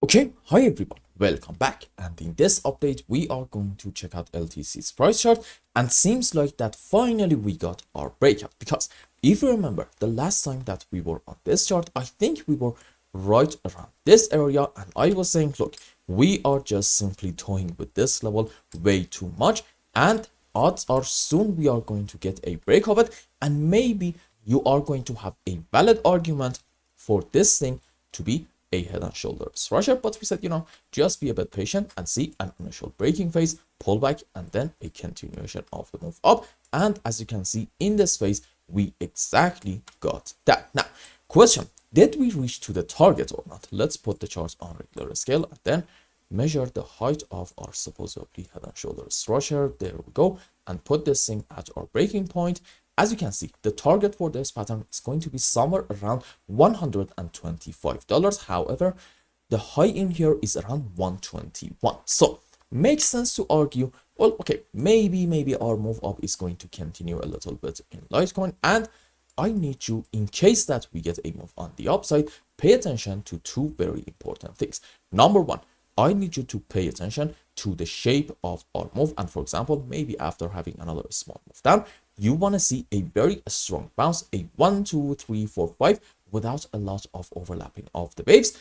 Okay, hi everyone, welcome back, and in this update we are going to check out LTC's price chart, and seems like that finally we got our breakout, because if you remember the last time that we were on this chart, I think we were right around this area, and I was saying, look, we are just simply toying with this level way too much, and odds are soon we are going to get a break of it, and maybe you are going to have a valid argument for this thing to be a head and shoulders rusher. But we said, just be a bit patient and see an initial breaking phase, pullback, and then a continuation of the move up. And as you can see in this phase, we exactly got that. Now, question, did we reach to the target or not? Let's put the chart on regular scale and then measure the height of our supposedly head and shoulders rusher. There we go. And put this thing at our breaking point. As you can see, the target for this pattern is going to be somewhere around $125. However, the high in here is around 121. So makes sense to argue, well, okay, maybe our move up is going to continue a little bit in Litecoin. And I need you, in case that we get a move on the upside, pay attention to two very important things. Number one, I need you to pay attention to the shape of our move. And for example, maybe after having another small move down, you want to see a very strong bounce, a 1, 2, 3, 4, 5, without a lot of overlapping of the waves.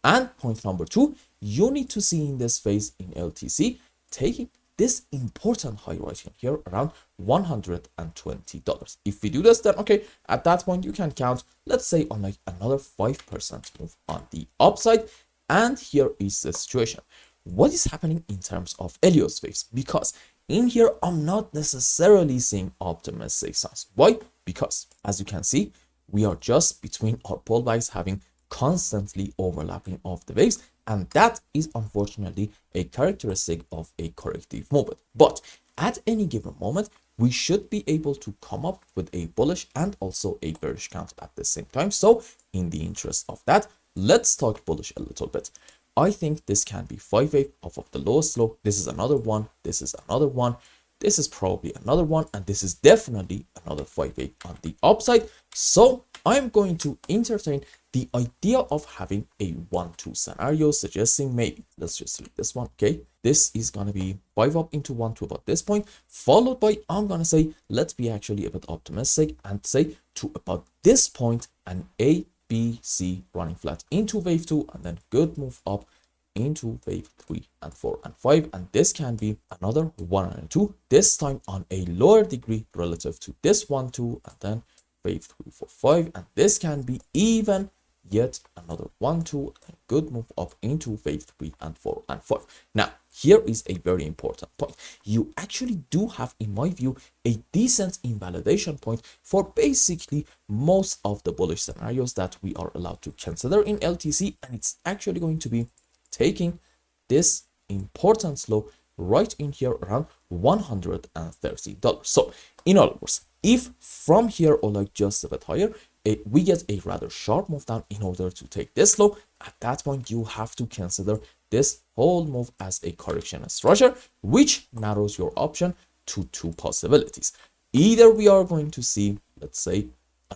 And point number two, you need to see in this phase in LTC taking this important high right here around $120. If we do this, then okay, at that point you can count, let's say, on like another 5% move on the upside. And here is the situation. What is happening in terms of Helios waves? Because in here, I'm not necessarily seeing optimistic signs. Why? Because as you can see, we are just between our pullbacks having constantly overlapping of the waves. And that is unfortunately a characteristic of a corrective movement. But at any given moment, we should be able to come up with a bullish and also a bearish count at the same time. So in the interest of that, let's talk bullish a little bit. I think this can be 5 wave off of the lowest low. This is another one. This is another one. This is probably another one. And this is definitely another 5 wave on the upside. So I'm going to entertain the idea of having a 1-2 scenario, suggesting maybe, let's just read this one. Okay, this is going to be 5 up into 1-2 about this point, followed by, I'm going to say, let's be actually a bit optimistic and say to about this point, an A, B, C running flat into wave 2, and then good move up into wave 3 and 4 and 5. And this can be another 1 and 2, this time on a lower degree relative to this 1, 2, and then wave 3, 4, 5. And this can be even yet another 1, 2, and good move up into wave 3 and 4 and 5. Now, here is a very important point. You actually do have, in my view, a decent invalidation point for basically most of the bullish scenarios that we are allowed to consider in LTC, and it's actually going to be taking this important low right in here around $130. So in other words, if from here or like just a bit higher, we get a rather sharp move down in order to take this low, at that point you have to consider this whole move as a correction structure, which narrows your option to two possibilities. Either we are going to see, let's say,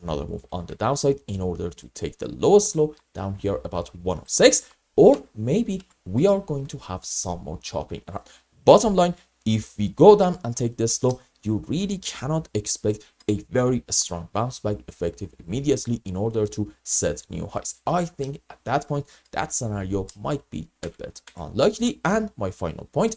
another move on the downside in order to take the lowest low down here about 106, or maybe we are going to have some more chopping around. Bottom line, if we go down and take this low, you really cannot expect a very strong bounce back effective immediately in order to set new highs. I think at that point, that scenario might be a bit unlikely. And my final point,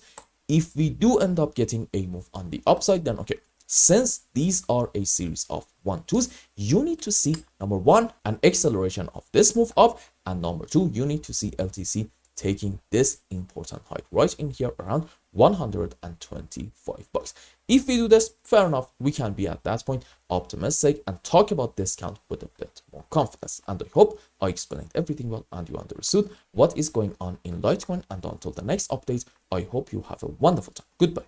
if we do end up getting a move on the upside, then okay, since these are a series of 1-2s, you need to see, number one, an acceleration of this move up, and number two, you need to see LTC taking this important height right in here around $125. If we do this, fair enough, we can be at that point optimistic and talk about discount with a bit more confidence. And I hope I explained everything well and you understood what is going on in Litecoin. And until the next update, I hope you have a wonderful time. Goodbye.